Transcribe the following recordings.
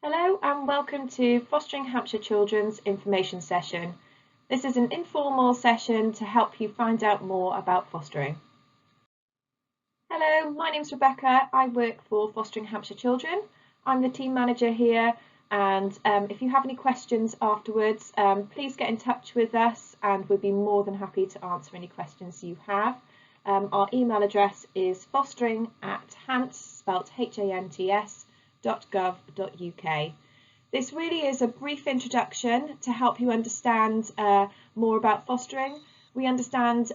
Hello and welcome to Fostering Hampshire Children's information session. This is an informal session to help you find out more about fostering. Hello, my name's Rebecca. I work for Fostering Hampshire Children. I'm the team manager here, and if you have any questions afterwards, please get in touch with us and we'll be more than happy to answer any questions you have. Our email address is fostering@hants, spelt HANTS.gov.uk. This really is a brief introduction to help you understand more about fostering. We understand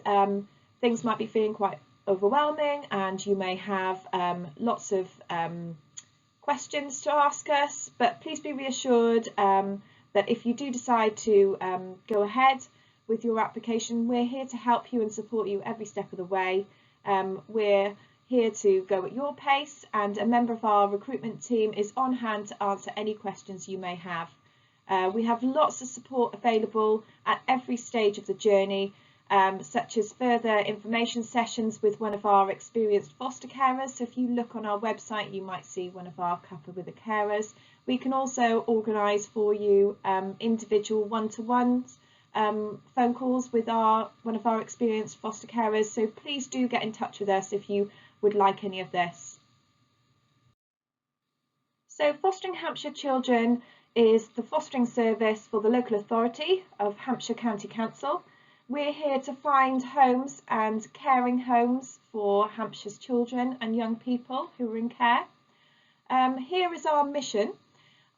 things might be feeling quite overwhelming and you may have lots of questions to ask us, but please be reassured that if you do decide to go ahead with your application, we're here to help you and support you every step of the way. We're here to go at your pace, and a member of our recruitment team is on hand to answer any questions you may have. We have lots of support available at every stage of the journey, such as further information sessions with one of our experienced foster carers. So if you look on our website, you might see one of our couple with the carers. We can also organise for you individual one-to-ones, phone calls with one of our experienced foster carers. So please do get in touch with us if you would like any of this. So Fostering Hampshire Children is the fostering service for the local authority of Hampshire County Council. We're here to find homes and caring homes for Hampshire's children and young people who are in care. Here is our mission.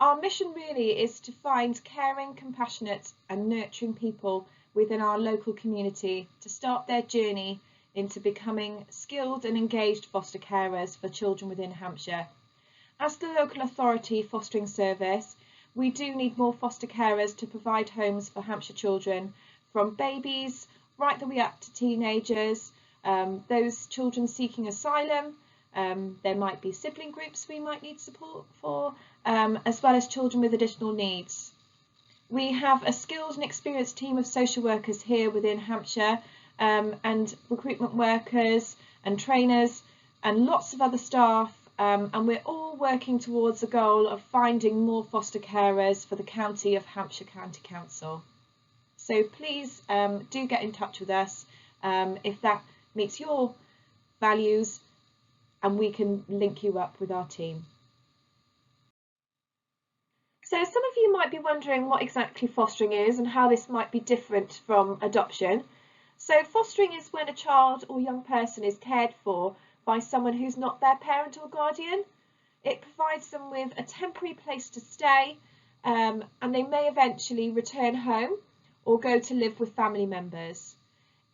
Our mission really is to find caring, compassionate and nurturing people within our local community to start their journey into becoming skilled and engaged foster carers for children within Hampshire. As the local authority fostering service, we do need more foster carers to provide homes for Hampshire children, from babies right the way up to teenagers, those children seeking asylum. There might be sibling groups we might need support for, as well as children with additional needs. We have a skilled and experienced team of social workers here within Hampshire, and recruitment workers and trainers and lots of other staff, and we're all working towards the goal of finding more foster carers for the county of Hampshire County Council. So please do get in touch with us if that meets your values, and we can link you up with our team. So some of you might be wondering what exactly fostering is and how this might be different from adoption. So fostering is when a child or young person is cared for by someone who's not their parent or guardian. It provides them with a temporary place to stay, and they may eventually return home or go to live with family members.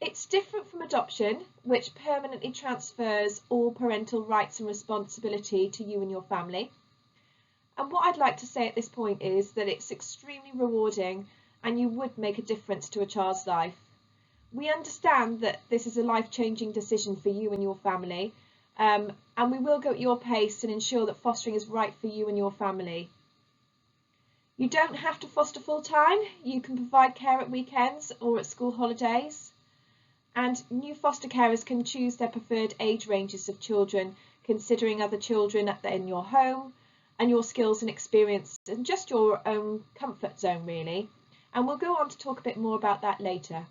It's different from adoption, which permanently transfers all parental rights and responsibility to you and your family. And what I'd like to say at this point is that it's extremely rewarding and you would make a difference to a child's life. We understand that this is a life-changing decision for you and your family, and we will go at your pace and ensure that fostering is right for you and your family. You don't have to foster full-time. You can provide care at weekends or at school holidays. And new foster carers can choose their preferred age ranges of children, considering other children in your home and your skills and experience and just your own comfort zone really. And we'll go on to talk a bit more about that later.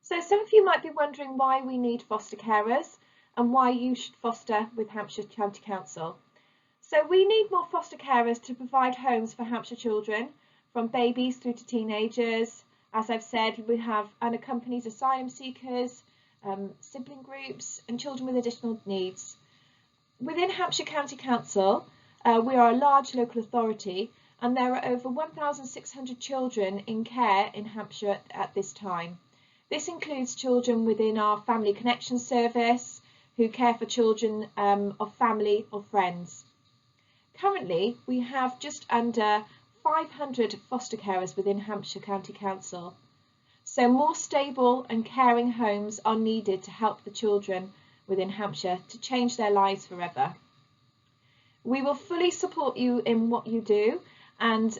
So some of you might be wondering why we need foster carers and why you should foster with Hampshire County Council. So we need more foster carers to provide homes for Hampshire children, from babies through to teenagers. As I've said, we have unaccompanied asylum seekers, sibling groups and children with additional needs. Within Hampshire County Council, we are a large local authority and there are over 1,600 children in care in Hampshire at this time. This includes children within our Family Connection service who care for children of family or friends. Currently, we have just under 500 foster carers within Hampshire County Council. So more stable and caring homes are needed to help the children within Hampshire to change their lives forever. We will fully support you in what you do, and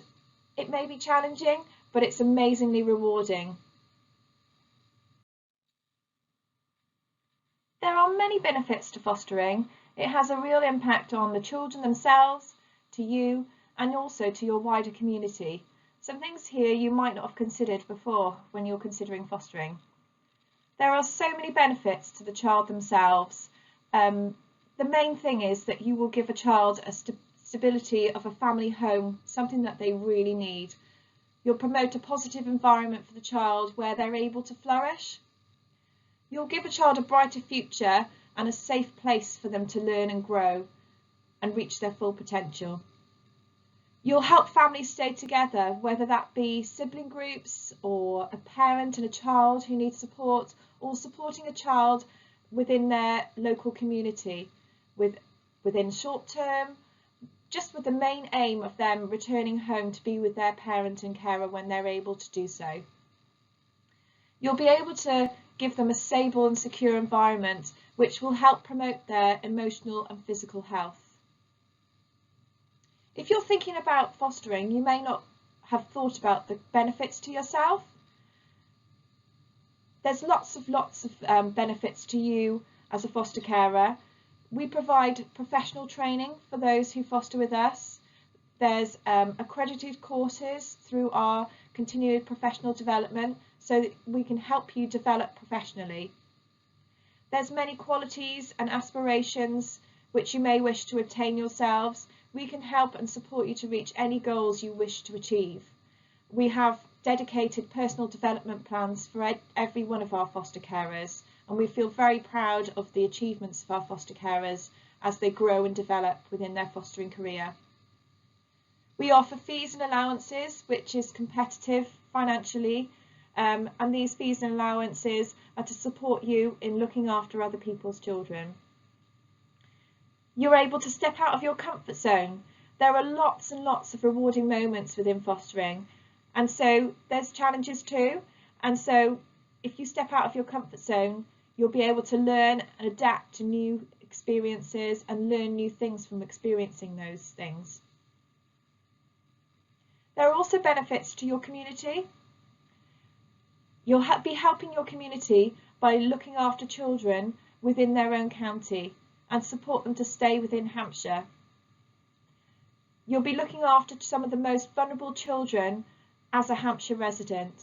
it may be challenging, but it's amazingly rewarding. There are many benefits to fostering. It has a real impact on the children themselves, to you and also to your wider community. Some things here you might not have considered before when you're considering fostering. There are so many benefits to the child themselves. The main thing is that you will give a child a stability of a family home, something that they really need. You'll promote a positive environment for the child where they're able to flourish. You'll give a child a brighter future and a safe place for them to learn and grow and reach their full potential. You'll help families stay together, whether that be sibling groups or a parent and a child who need support, or supporting a child within their local community, within short term, just with the main aim of them returning home to be with their parent and carer when they're able to do so. You'll be able to give them a stable and secure environment which will help promote their emotional and physical health. If you're thinking about fostering, you may not have thought about the benefits to yourself. There's lots of benefits to you as a foster carer. We provide professional training for those who foster with us. There's accredited courses through our continued professional development so that we can help you develop professionally. There's many qualities and aspirations which you may wish to attain yourselves. We can help and support you to reach any goals you wish to achieve. We have dedicated personal development plans for every one of our foster carers, and we feel very proud of the achievements of our foster carers as they grow and develop within their fostering career. We offer fees and allowances, which is competitive financially, and these fees and allowances are to support you in looking after other people's children. You're able to step out of your comfort zone. There are lots and lots of rewarding moments within fostering, and so there's challenges too. And so if you step out of your comfort zone, you'll be able to learn and adapt to new experiences and learn new things from experiencing those things. There are also benefits to your community. You'll be helping your community by looking after children within their own county and support them to stay within Hampshire. You'll be looking after some of the most vulnerable children as a Hampshire resident.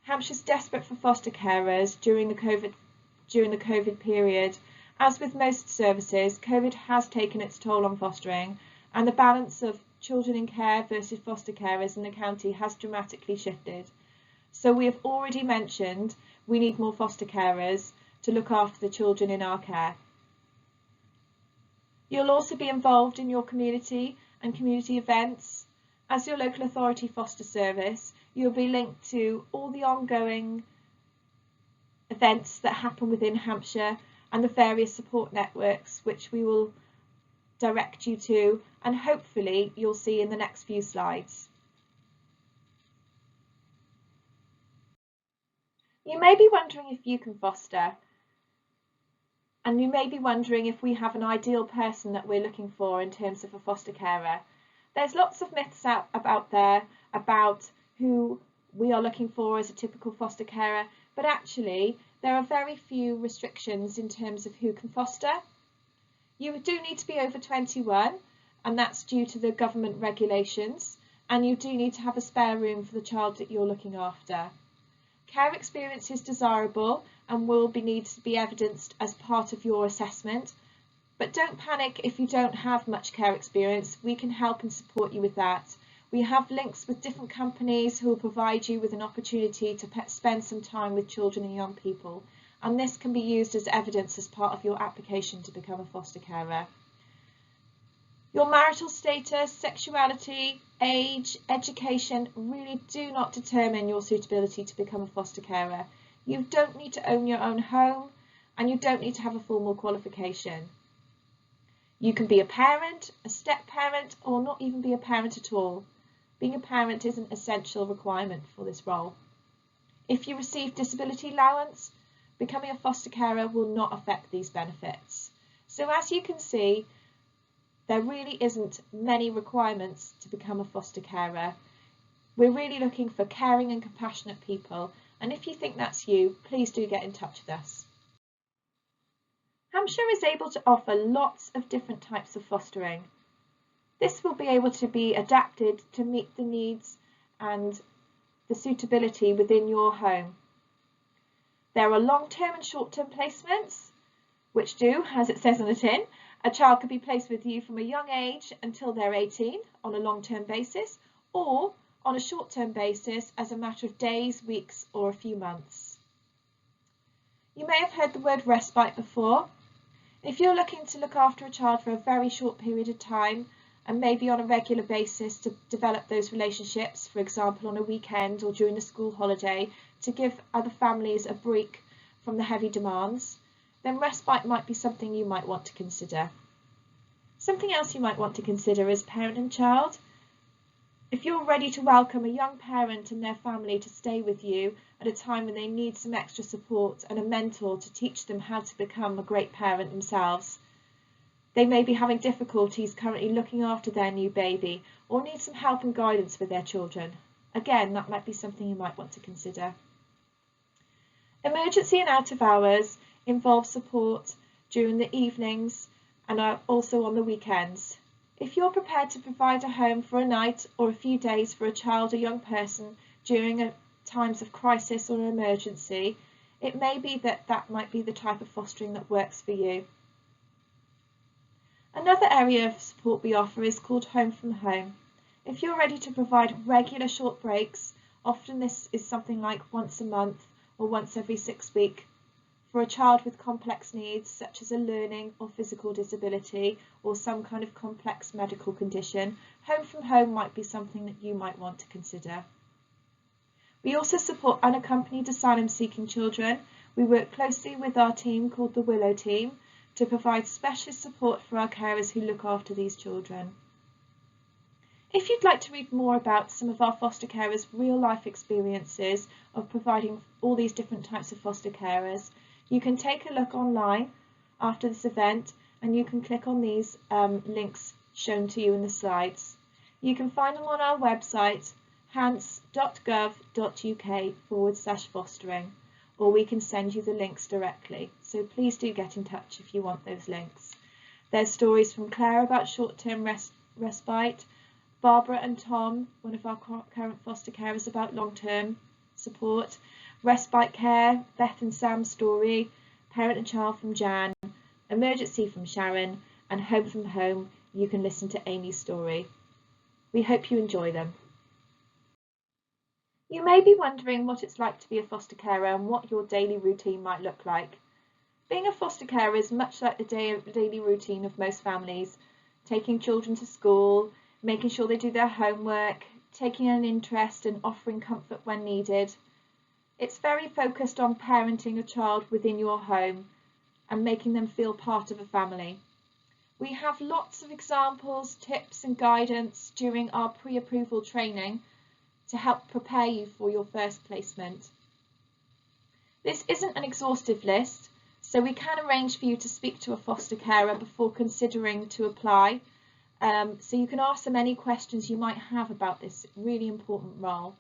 Hampshire's desperate for foster carers during the COVID period. As with most services, COVID has taken its toll on fostering, and the balance of children in care versus foster carers in the county has dramatically shifted. So we have already mentioned we need more foster carers to look after the children in our care. You'll also be involved in your community and community events. As your local authority foster service, you'll be linked to all the ongoing events that happen within Hampshire and the various support networks which we will direct you to, and hopefully you'll see in the next few slides. You may be wondering if you can foster, and you may be wondering if we have an ideal person that we're looking for in terms of a foster carer. There's lots of myths out there about who we are looking for as a typical foster carer, but actually there are very few restrictions in terms of who can foster. You do need to be over 21, and that's due to the government regulations, and you do need to have a spare room for the child that you're looking after. Care experience is desirable and will need to be evidenced as part of your assessment, but don't panic if you don't have much care experience. We can help and support you with that. We have links with different companies who will provide you with an opportunity to spend some time with children and young people, and this can be used as evidence as part of your application to become a foster carer. Your marital status, sexuality, age, education really do not determine your suitability to become a foster carer. You don't need to own your own home, and you don't need to have a formal qualification. You can be a parent, a step-parent, or not even be a parent at all. Being a parent is an essential requirement for this role. If you receive disability allowance, becoming a foster carer will not affect these benefits. So as you can see, there really isn't many requirements to become a foster carer. We're really looking for caring and compassionate people, and if you think that's you, please do get in touch with us. Hampshire is able to offer lots of different types of fostering. This will be able to be adapted to meet the needs and the suitability within your home. There are long-term and short-term placements, which do, as it says on the tin, a child could be placed with you from a young age until they're 18 on a long-term basis, or on a short-term basis as a matter of days, weeks, or a few months. You may have heard the word respite before. If you're looking to look after a child for a very short period of time, and maybe on a regular basis to develop those relationships, for example on a weekend or during the school holiday, to give other families a break from the heavy demands, then respite might be something you might want to consider. Something else you might want to consider is parent and child. If you're ready to welcome a young parent and their family to stay with you at a time when they need some extra support and a mentor to teach them how to become a great parent themselves, they may be having difficulties currently looking after their new baby or need some help and guidance with their children. Again, that might be something you might want to consider. Emergency and out of hours involve support during the evenings and are also on the weekends. If you're prepared to provide a home for a night or a few days for a child or young person during times of crisis or emergency, it may be that might be the type of fostering that works for you. Another area of support we offer is called Home from Home. If you're ready to provide regular short breaks, often this is something like once a month or once every 6 weeks, for a child with complex needs such as a learning or physical disability or some kind of complex medical condition, Home from Home might be something that you might want to consider. We also support unaccompanied asylum-seeking children. We work closely with our team called the Willow Team to provide specialist support for our carers who look after these children. If you'd like to read more about some of our foster carers' real-life experiences of providing all these different types of foster carers, you can take a look online after this event and you can click on these links shown to you in the slides. You can find them on our website, hants.gov.uk/fostering, or we can send you the links directly. So please do get in touch if you want those links. There's stories from Claire about short-term respite, Barbara and Tom, one of our current foster carers, about long-term support, respite care, Beth and Sam's story, parent and child from Jan, emergency from Sharon, and Home from Home, you can listen to Amy's story. We hope you enjoy them. You may be wondering what it's like to be a foster carer and what your daily routine might look like. Being a foster carer is much like the daily routine of most families, taking children to school, making sure they do their homework, taking an interest and offering comfort when needed. It's very focused on parenting a child within your home and making them feel part of a family. We have lots of examples, tips and guidance during our pre-approval training to help prepare you for your first placement. This isn't an exhaustive list, so we can arrange for you to speak to a foster carer before considering to apply, so you can ask them any questions you might have about this really important role.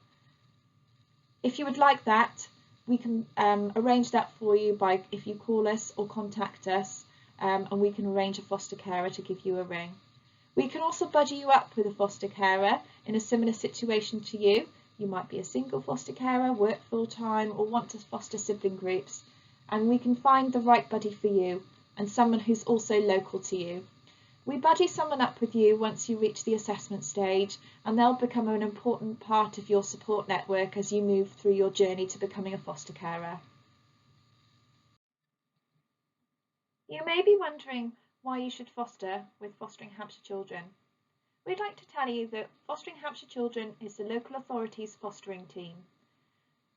If you would like that, we can arrange that for you if you call us or contact us, and we can arrange a foster carer to give you a ring. We can also buddy you up with a foster carer in a similar situation to you. You might be a single foster carer, work full-time, or want to foster sibling groups, and we can find the right buddy for you and someone who's also local to you. We buddy someone up with you once you reach the assessment stage, and they'll become an important part of your support network as you move through your journey to becoming a foster carer. You may be wondering why you should foster with Fostering Hampshire Children. We'd like to tell you that Fostering Hampshire Children is the local authority's fostering team.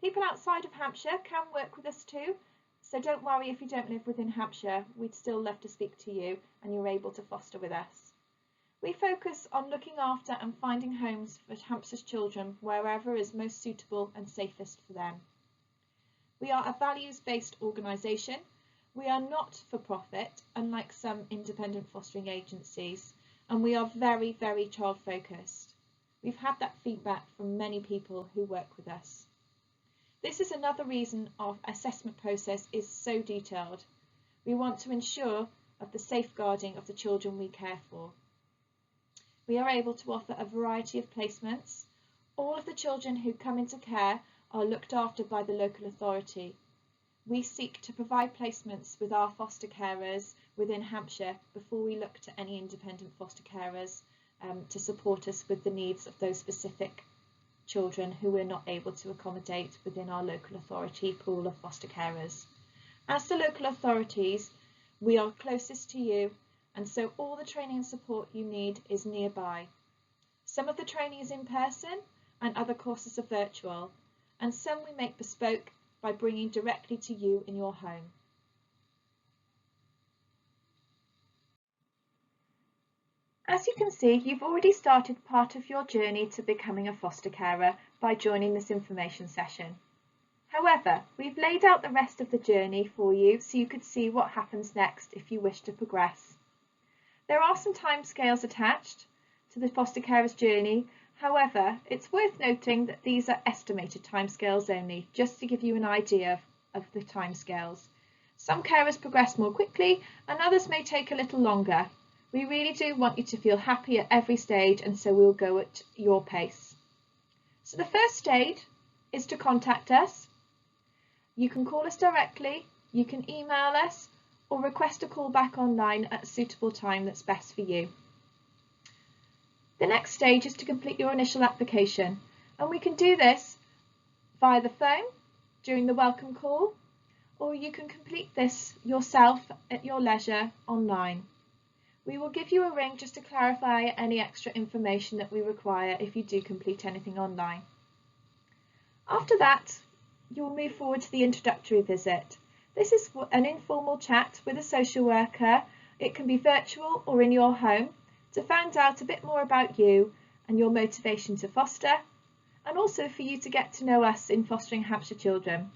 People outside of Hampshire can work with us too, so don't worry if you don't live within Hampshire, we'd still love to speak to you and you're able to foster with us. We focus on looking after and finding homes for Hampshire's children wherever is most suitable and safest for them. We are a values-based organisation. We are not for profit, unlike some independent fostering agencies, and we are very, very child focused. We've had that feedback from many people who work with us. This is another reason our assessment process is so detailed. We want to ensure of the safeguarding of the children we care for. we are able to offer a variety of placements. All of the children who come into care are looked after by the local authority. We seek to provide placements with our foster carers within Hampshire before we look to any independent foster carers to support us with the needs of those specific children who we're not able to accommodate within our local authority pool of foster carers. As the local authorities, we are closest to you, and so all the training and support you need is nearby. Some of the training is in person and other courses are virtual, and some we make bespoke by bringing directly to you in your home. As you can see, you've already started part of your journey to becoming a foster carer by joining this information session. However, we've laid out the rest of the journey for you so you could see what happens next if you wish to progress. There are some timescales attached to the foster carer's journey. However, it's worth noting that these are estimated timescales only, just to give you an idea of the timescales. Some carers progress more quickly and others may take a little longer. We really do want you to feel happy at every stage, and so we'll go at your pace. So the first stage is to contact us. You can call us directly, you can email us, or request a call back online at a suitable time that's best for you. The next stage is to complete your initial application, and we can do this via the phone during the welcome call, or you can complete this yourself at your leisure online. We will give you a ring just to clarify any extra information that we require if you do complete anything online. After that, you'll move forward to the introductory visit. This is an informal chat with a social worker. It can be virtual or in your home, to find out a bit more about you and your motivation to foster, and also for you to get to know us in Fostering Hampshire Children.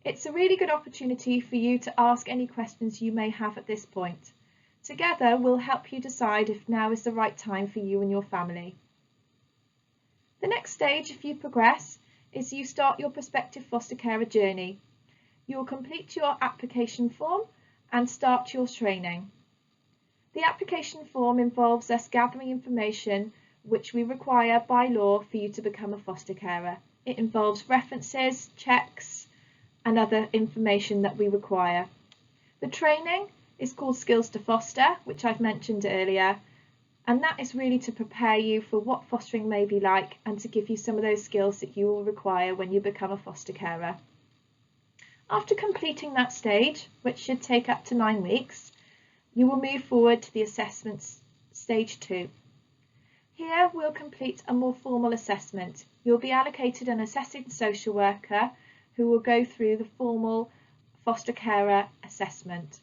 It's a really good opportunity for you to ask any questions you may have at this point. Together, we'll help you decide if now is the right time for you and your family. The next stage, if you progress, is you start your prospective foster carer journey. You'll complete your application form and start your training. The application form involves us gathering information which we require by law for you to become a foster carer. It involves references, checks, and other information that we require. The training is called Skills to Foster, which I've mentioned earlier, and that is really to prepare you for what fostering may be like and to give you some of those skills that you will require when you become a foster carer. After completing that stage, which should take up to 9 weeks, you will move forward to the assessment stage 2. Here we'll complete a more formal assessment. You'll be allocated an assessing social worker who will go through the formal foster carer assessment.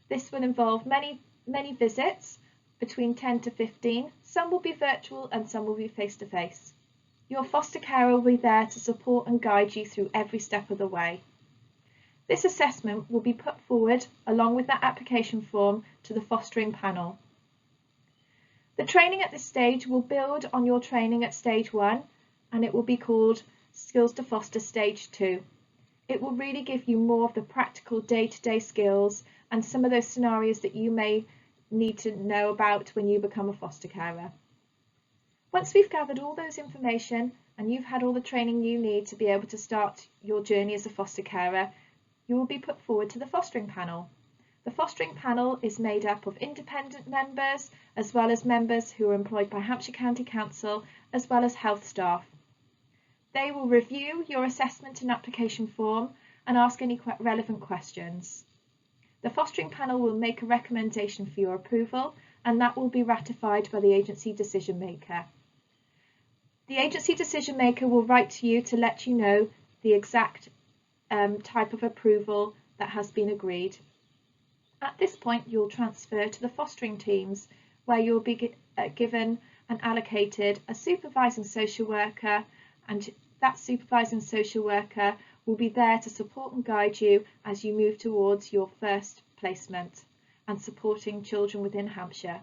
This will involve many visits, between 10 to 15. Some will be virtual and some will be face-to-face. Your foster carer will be there to support and guide you through every step of the way. This assessment will be put forward along with that application form to the fostering panel. The training at this stage will build on your training at stage 1, and it will be called Skills to Foster stage 2. It will really give you more of the practical day-to-day skills and some of those scenarios that you may need to know about when you become a foster carer. Once we've gathered all those information and you've had all the training you need to be able to start your journey as a foster carer, you will be put forward to the fostering panel. The fostering panel is made up of independent members as well as members who are employed by Hampshire County Council as well as health staff. They will review your assessment and application form and ask any relevant questions. The fostering panel will make a recommendation for your approval, and that will be ratified by the agency decision maker. The agency decision maker will write to you to let you know the exact type of approval that has been agreed. At this point, you'll transfer to the fostering teams, where you'll be given and allocated a supervising social worker, and that supervising social worker will be there to support and guide you as you move towards your first placement and supporting children within Hampshire.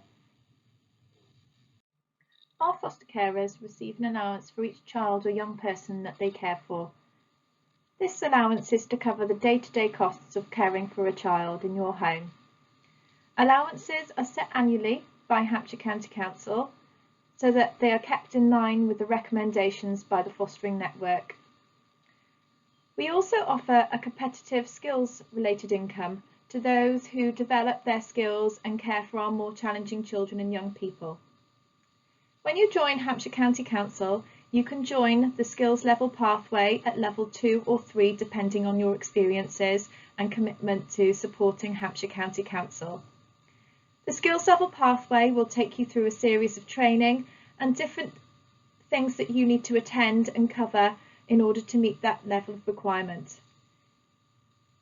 Our foster carers receive an allowance for each child or young person that they care for. This allowance is to cover the day-to-day costs of caring for a child in your home. Allowances are set annually by Hampshire County Council, so that they are kept in line with the recommendations by the Fostering Network. We also offer a competitive skills-related income to those who develop their skills and care for our more challenging children and young people. When you join Hampshire County Council, you can join the skills level pathway at level 2 or 3 depending on your experiences and commitment to supporting Hampshire County Council. The skills level pathway will take you through a series of training and different things that you need to attend and cover in order to meet that level of requirement.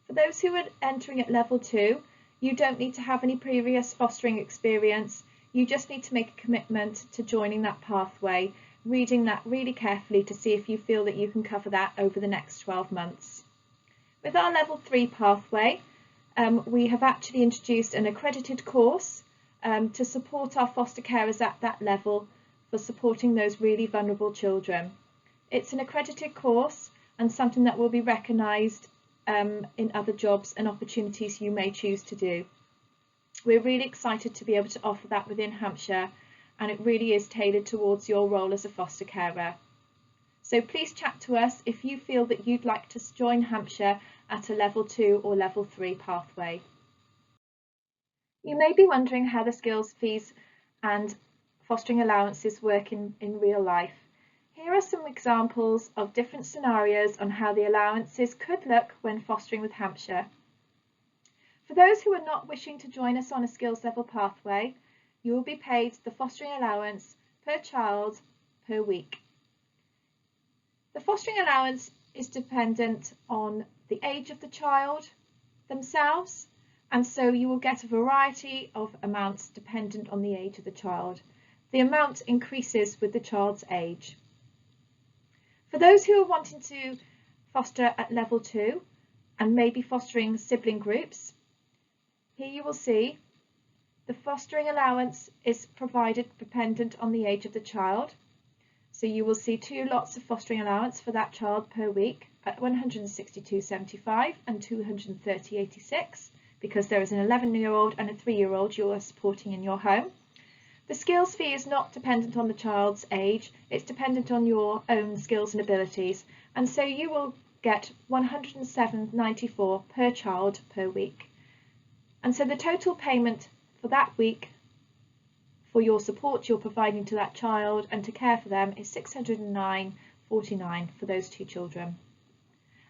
For those who are entering at level 2, you don't need to have any previous fostering experience. You just need to make a commitment to joining that pathway, reading that really carefully to see if you feel that you can cover that over the next 12 months. With our level 3 pathway, we have actually introduced an accredited course to support our foster carers at that level for supporting those really vulnerable children. It's an accredited course and something that will be recognised in other jobs and opportunities you may choose to do. We're really excited to be able to offer that within Hampshire, and it really is tailored towards your role as a foster carer. So please chat to us if you feel that you'd like to join Hampshire at a level 2 or level 3 pathway. You may be wondering how the skills fees and fostering allowances work in real life. Here are some examples of different scenarios on how the allowances could look when fostering with Hampshire. For those who are not wishing to join us on a skills level pathway, you will be paid the fostering allowance per child per week. The fostering allowance is dependent on the age of the child themselves, and so you will get a variety of amounts dependent on the age of the child. The amount increases with the child's age. For those who are wanting to foster at level 2 and maybe fostering sibling groups, here you will see the fostering allowance is provided dependent on the age of the child. So you will see 2 lots of fostering allowance for that child per week at £162.75 and £230.86, because there is an 11-year-old and a 3-year-old you are supporting in your home. The skills fee is not dependent on the child's age, it's dependent on your own skills and abilities, and so you will get £107.94 per child per week. And so the total payment for that week for your support you're providing to that child and to care for them is £609.49 for those 2 children.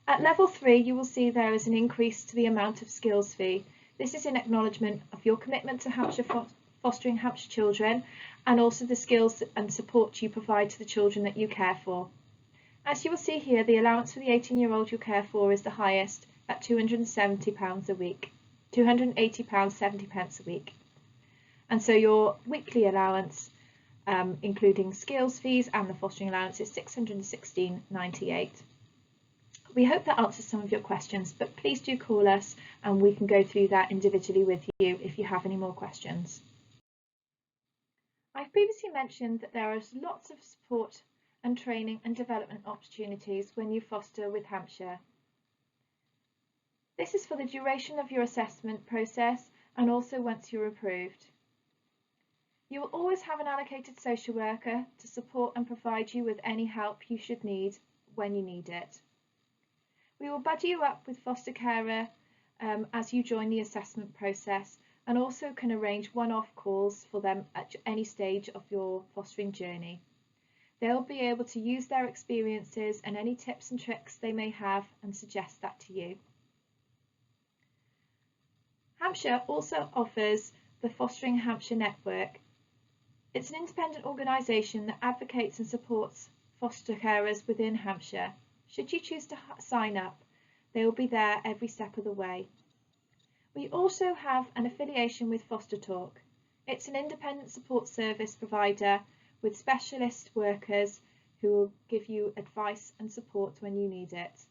At level 3, you will see there is an increase to the amount of skills fee. This is in acknowledgement of your commitment to Fostering Hampshire Children and also the skills and support you provide to the children that you care for. As you will see here, the allowance for the 18-year-old you care for is the highest at £270 a week, £280.70 a week. And so your weekly allowance, including skills fees and the fostering allowance, is £616.98. We hope that answers some of your questions, but please do call us and we can go through that individually with you if you have any more questions. I've previously mentioned that there are lots of support and training and development opportunities when you foster with Hampshire. This is for the duration of your assessment process and also once you're approved. You will always have an allocated social worker to support and provide you with any help you should need when you need it. We will buddy you up with foster carer as you join the assessment process, and also can arrange one-off calls for them at any stage of your fostering journey. They'll be able to use their experiences and any tips and tricks they may have and suggest that to you. Hampshire also offers the Fostering Hampshire Network. It's an independent organisation that advocates and supports foster carers within Hampshire. Should you choose to sign up, they will be there every step of the way. We also have an affiliation with Foster Talk. It's an independent support service provider with specialist workers who will give you advice and support when you need it.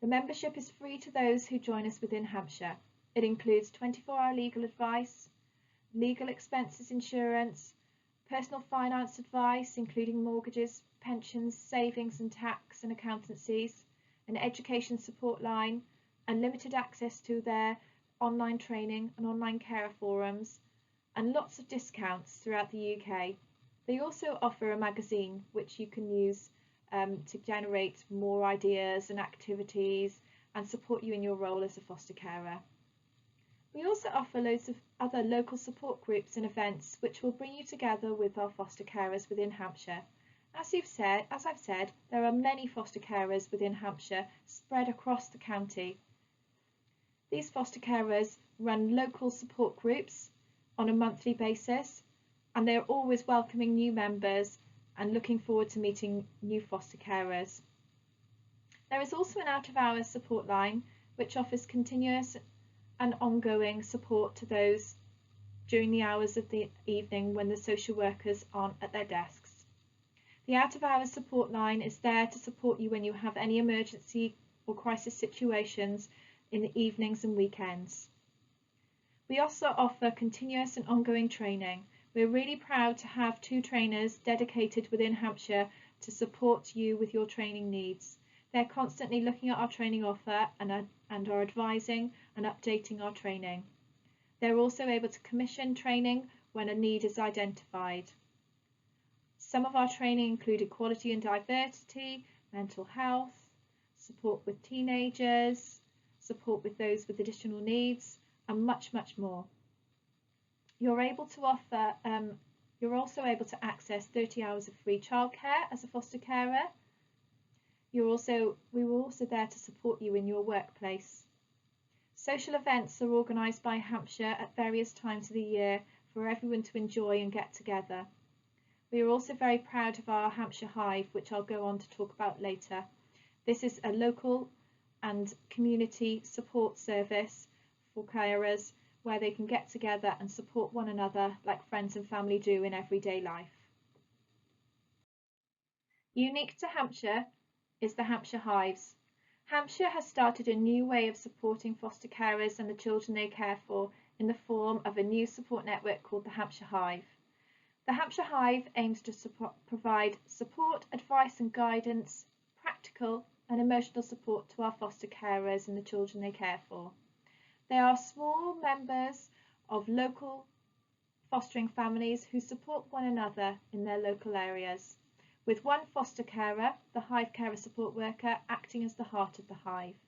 The membership is free to those who join us within Hampshire. It includes 24-hour legal advice, legal expenses insurance, personal finance advice including mortgages, pensions, savings and tax and accountancies, an education support line, unlimited access to their online training and online carer forums, and lots of discounts throughout the UK. They also offer a magazine which you can use to generate more ideas and activities and support you in your role as a foster carer. We also offer loads of other local support groups and events which will bring you together with our foster carers within Hampshire. As I've said, there are many foster carers within Hampshire spread across the county. These foster carers run local support groups on a monthly basis, and they're always welcoming new members and looking forward to meeting new foster carers. There is also an out-of-hours support line which offers continuous and ongoing support to those during the hours of the evening when the social workers aren't at their desks. The out-of-hours support line is there to support you when you have any emergency or crisis situations in the evenings and weekends. We also offer continuous and ongoing training. We're really proud to have 2 trainers dedicated within Hampshire to support you with your training needs. They're constantly looking at our training offer and are advising and updating our training. They're also able to commission training when a need is identified. Some of our training include equality and diversity, mental health, support with teenagers, support with those with additional needs, and much, much more. You're also able to access 30 hours of free childcare as a foster carer. We were also there to support you in your workplace. Social events are organised by Hampshire at various times of the year for everyone to enjoy and get together. We are also very proud of our Hampshire Hive, which I'll go on to talk about later. This is a local and community support service for carers where they can get together and support one another like friends and family do in everyday life. Unique to Hampshire is the Hampshire Hives. Hampshire has started a new way of supporting foster carers and the children they care for in the form of a new support network called the Hampshire Hive. The Hampshire Hive aims to provide support, advice and guidance, practical and emotional support to our foster carers and the children they care for. They are small members of local fostering families who support one another in their local areas, with one foster carer, the Hive Carer Support Worker, acting as the heart of the Hive.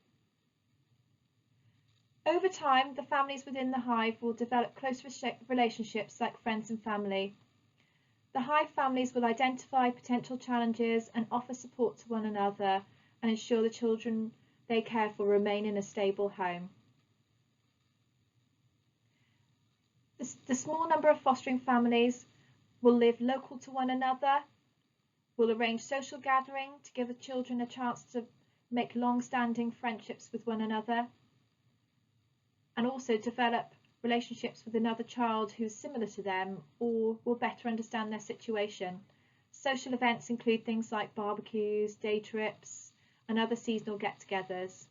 Over time, the families within the Hive will develop close relationships like friends and family. The Hive families will identify potential challenges and offer support to one another and ensure the children they care for remain in a stable home. The small number of fostering families will live local to one another, will arrange social gathering to give the children a chance to make long-standing friendships with one another, and also develop relationships with another child who's similar to them or will better understand their situation. Social events include things like barbecues, day trips, and other seasonal get-togethers.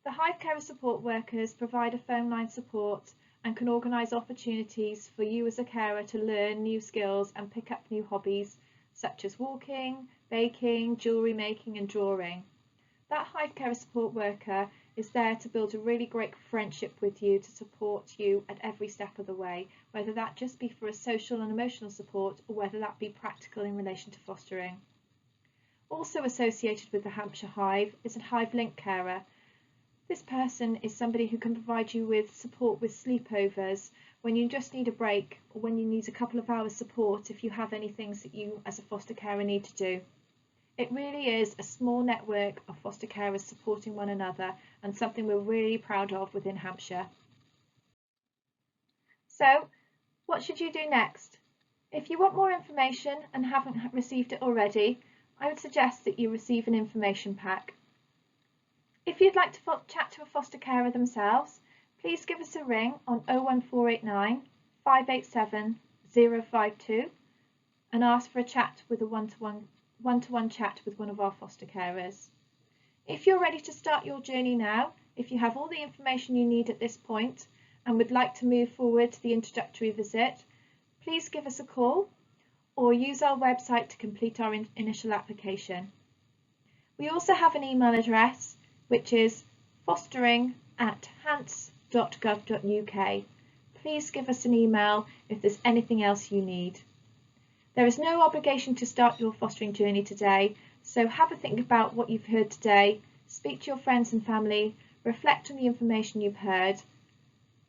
The Hive Carer Support Workers provide a phone line support and can organise opportunities for you as a carer to learn new skills and pick up new hobbies such as walking, baking, jewellery making and drawing. That Hive Carer Support Worker is there to build a really great friendship with you to support you at every step of the way, whether that just be for a social and emotional support or whether that be practical in relation to fostering. Also associated with the Hampshire Hive is a Hive Link carer. This person is somebody who can provide you with support with sleepovers when you just need a break or when you need a couple of hours support if you have any things that you as a foster carer need to do. It really is a small network of foster carers supporting one another and something we're really proud of within Hampshire. So, what should you do next? If you want more information and haven't received it already, I would suggest that you receive an information pack. If you'd like to chat to a foster carer themselves, please give us a ring on 01489 587 052 and ask for a chat with a one-to-one chat with one of our foster carers. If you're ready to start your journey now, if you have all the information you need at this point and would like to move forward to the introductory visit, please give us a call or use our website to complete our initial application. We also have an email address which is fostering@hants.gov.uk. Please give us an email if there's anything else you need. There is no obligation to start your fostering journey today, so have a think about what you've heard today, speak to your friends and family, reflect on the information you've heard.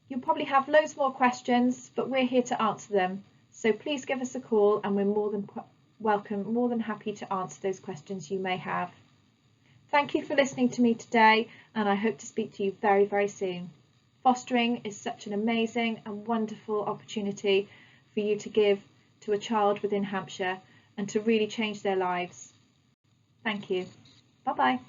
You'll probably have loads more questions, but we're here to answer them. So please give us a call and we're more than happy to answer those questions you may have. Thank you for listening to me today, and I hope to speak to you very, very soon. Fostering is such an amazing and wonderful opportunity for you to give to a child within Hampshire and to really change their lives. Thank you. Bye-bye.